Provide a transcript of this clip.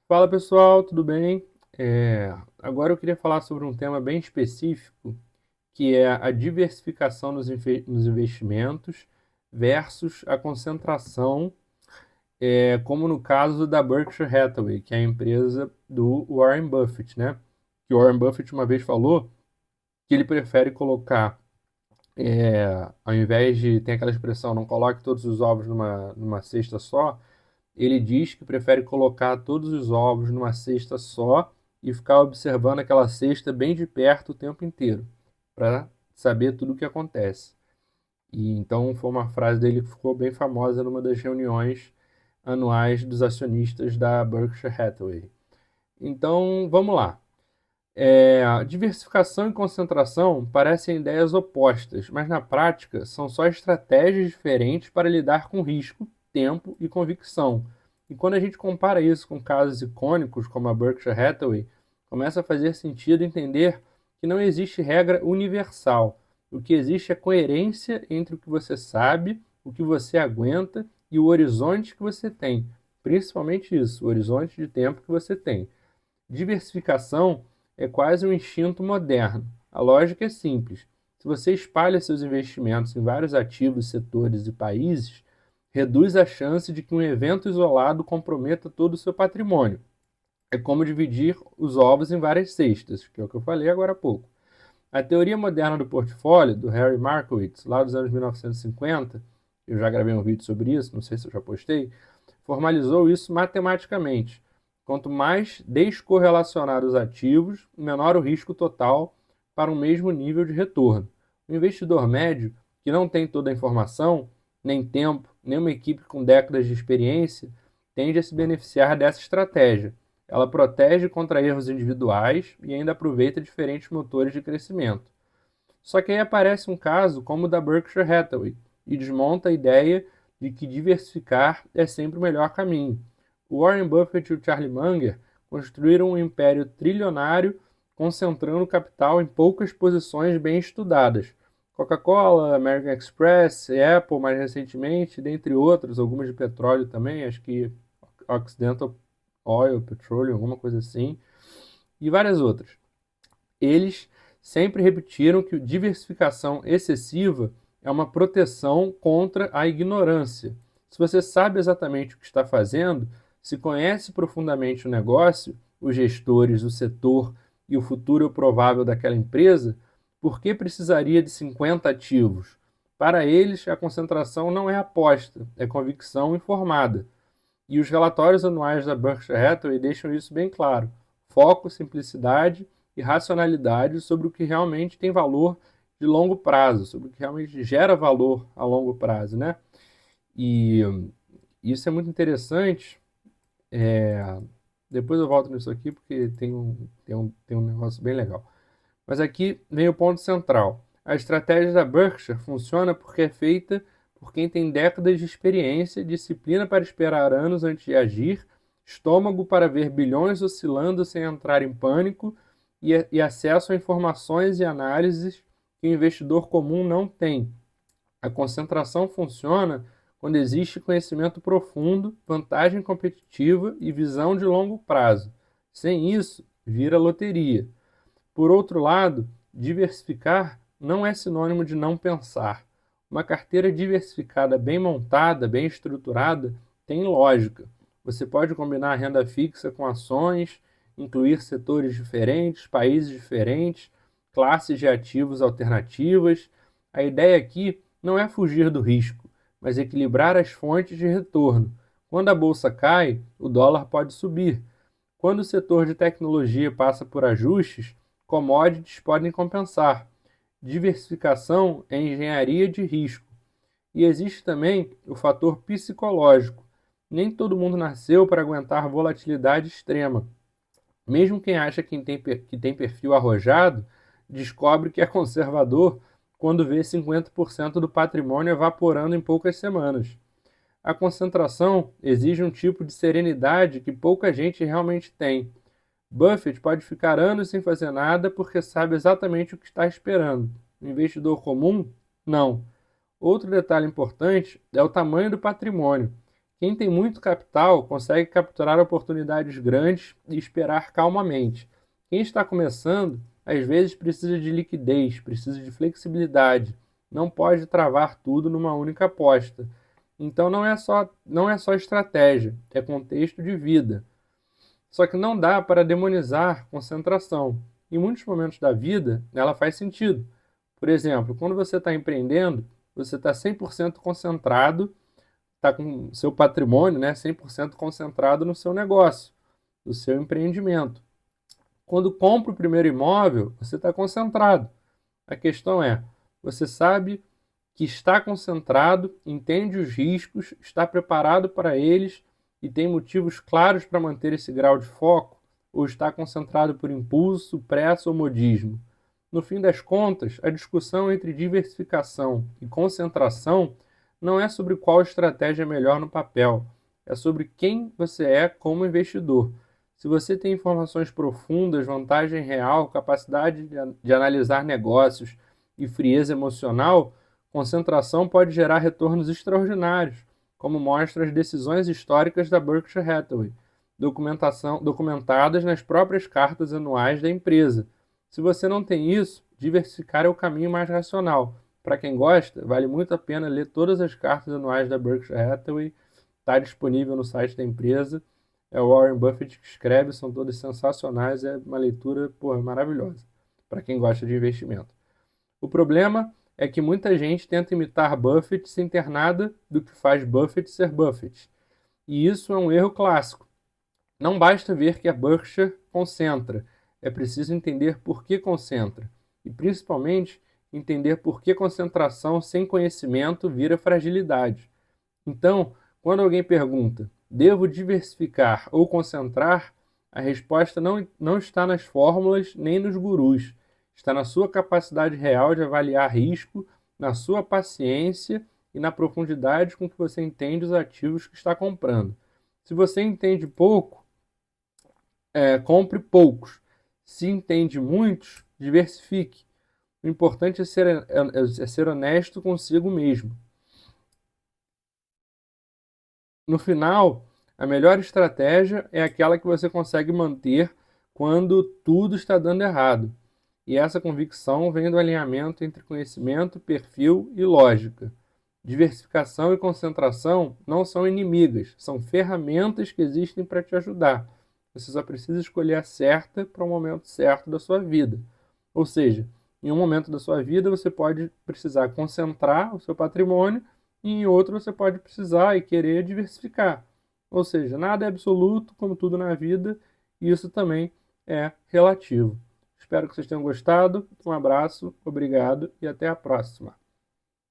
Fala pessoal, tudo bem? Agora eu queria falar sobre um tema bem específico, que é a diversificação nos investimentos versus a concentração, como no caso da Berkshire Hathaway, que é a empresa do Warren Buffett, né? Que o Warren Buffett uma vez falou que ele prefere colocar, ao invés de, tem aquela expressão, não coloque todos os ovos numa cesta só. Ele diz que prefere colocar todos os ovos numa cesta só e ficar observando aquela cesta bem de perto o tempo inteiro, para saber tudo o que acontece. E então foi uma frase dele que ficou bem famosa numa das reuniões anuais dos acionistas da Berkshire Hathaway. Então, vamos lá. Diversificação e concentração parecem ideias opostas, mas na prática são só estratégias diferentes para lidar com risco, tempo e convicção. E quando a gente compara isso com casos icônicos como a Berkshire Hathaway, começa a fazer sentido entender que não existe regra universal. O que existe é coerência entre o que você sabe, o que você aguenta e o horizonte que você tem. Principalmente isso, o horizonte de tempo que você tem. Diversificação é quase um instinto moderno. A lógica é simples. Se você espalha seus investimentos em vários ativos, setores e países, reduz a chance de que um evento isolado comprometa todo o seu patrimônio. É como dividir os ovos em várias cestas, que é o que eu falei agora há pouco. A teoria moderna do portfólio, do Harry Markowitz, lá dos anos 1950, eu já gravei um vídeo sobre isso, não sei se eu já postei, formalizou isso matematicamente. Quanto mais descorrelacionados os ativos, menor o risco total para um mesmo nível de retorno. O investidor médio, que não tem toda a informação, nem tempo, nem uma equipe com décadas de experiência, tende a se beneficiar dessa estratégia. Ela protege contra erros individuais e ainda aproveita diferentes motores de crescimento. Só que aí aparece um caso como o da Berkshire Hathaway e desmonta a ideia de que diversificar é sempre o melhor caminho. O Warren Buffett e o Charlie Munger construíram um império trilionário concentrando capital em poucas posições bem estudadas. Coca-Cola, American Express, Apple mais recentemente, dentre outras, algumas de petróleo também, acho que Occidental Oil, Petroleum, alguma coisa assim, e várias outras. Eles sempre repetiram que diversificação excessiva é uma proteção contra a ignorância. Se você sabe exatamente o que está fazendo, se conhece profundamente o negócio, os gestores, o setor e o futuro provável daquela empresa, por que precisaria de 50 ativos? Para eles, a concentração não é aposta, é convicção informada. E os relatórios anuais da Berkshire Hathaway deixam isso bem claro. Foco, simplicidade e racionalidade sobre o que realmente tem valor de longo prazo, sobre o que realmente gera valor a longo prazo, né? E isso é muito interessante. É, Depois eu volto nisso aqui porque tem um negócio bem legal. Mas aqui vem o ponto central. A estratégia da Berkshire funciona porque é feita por quem tem décadas de experiência, disciplina para esperar anos antes de agir, estômago para ver bilhões oscilando sem entrar em pânico e acesso a informações e análises que o investidor comum não tem. A concentração funciona quando existe conhecimento profundo, vantagem competitiva e visão de longo prazo. Sem isso, vira loteria. Por outro lado, diversificar não é sinônimo de não pensar. Uma carteira diversificada, bem montada, bem estruturada, tem lógica. Você pode combinar renda fixa com ações, incluir setores diferentes, países diferentes, classes de ativos alternativas. A ideia aqui não é fugir do risco, mas equilibrar as fontes de retorno. Quando a bolsa cai, o dólar pode subir. Quando o setor de tecnologia passa por ajustes, commodities podem compensar. Diversificação é engenharia de risco. E existe também o fator psicológico. Nem todo mundo nasceu para aguentar volatilidade extrema. Mesmo quem acha que tem perfil arrojado, descobre que é conservador quando vê 50% do patrimônio evaporando em poucas semanas. A concentração exige um tipo de serenidade que pouca gente realmente tem. Buffett pode ficar anos sem fazer nada porque sabe exatamente o que está esperando. O investidor comum, não. Outro detalhe importante é o tamanho do patrimônio. Quem tem muito capital consegue capturar oportunidades grandes e esperar calmamente. Quem está começando, às vezes precisa de liquidez, precisa de flexibilidade, não pode travar tudo numa única aposta. Então não é só estratégia, é contexto de vida. Só que não dá para demonizar concentração. Em muitos momentos da vida, ela faz sentido. Por exemplo, quando você está empreendendo, você está 100% concentrado, está com seu patrimônio, né, 100% concentrado no seu negócio, no seu empreendimento. Quando compra o primeiro imóvel, você está concentrado. A questão é, você sabe que está concentrado, entende os riscos, está preparado para eles e tem motivos claros para manter esse grau de foco, ou está concentrado por impulso, pressa ou modismo? No fim das contas, a discussão entre diversificação e concentração não é sobre qual estratégia é melhor no papel, é sobre quem você é como investidor. Se você tem informações profundas, vantagem real, capacidade de analisar negócios e frieza emocional, concentração pode gerar retornos extraordinários, como mostram as decisões históricas da Berkshire Hathaway, documentadas nas próprias cartas anuais da empresa. Se você não tem isso, diversificar é o caminho mais racional. Para quem gosta, vale muito a pena ler todas as cartas anuais da Berkshire Hathaway. Está disponível no site da empresa. É o Warren Buffett que escreve, são todas sensacionais, é uma leitura, porra, maravilhosa para quem gosta de investimento. O problema é que muita gente tenta imitar Buffett sem ter nada do que faz Buffett ser Buffett. E isso é um erro clássico. Não basta ver que a Berkshire concentra, é preciso entender por que concentra. E, principalmente, entender por que concentração sem conhecimento vira fragilidade. Então, quando alguém pergunta, devo diversificar ou concentrar? A resposta não está nas fórmulas nem nos gurus. Está na sua capacidade real de avaliar risco, na sua paciência e na profundidade com que você entende os ativos que está comprando. Se você entende pouco, compre poucos. Se entende muitos, diversifique. O importante é ser honesto consigo mesmo. No final, a melhor estratégia é aquela que você consegue manter quando tudo está dando errado. E essa convicção vem do alinhamento entre conhecimento, perfil e lógica. Diversificação e concentração não são inimigas, são ferramentas que existem para te ajudar. Você só precisa escolher a certa para o momento certo da sua vida. Ou seja, em um momento da sua vida você pode precisar concentrar o seu patrimônio e em outro você pode precisar e querer diversificar. Ou seja, nada é absoluto, como tudo na vida, e isso também é relativo. Espero que vocês tenham gostado. Um abraço, obrigado e até a próxima.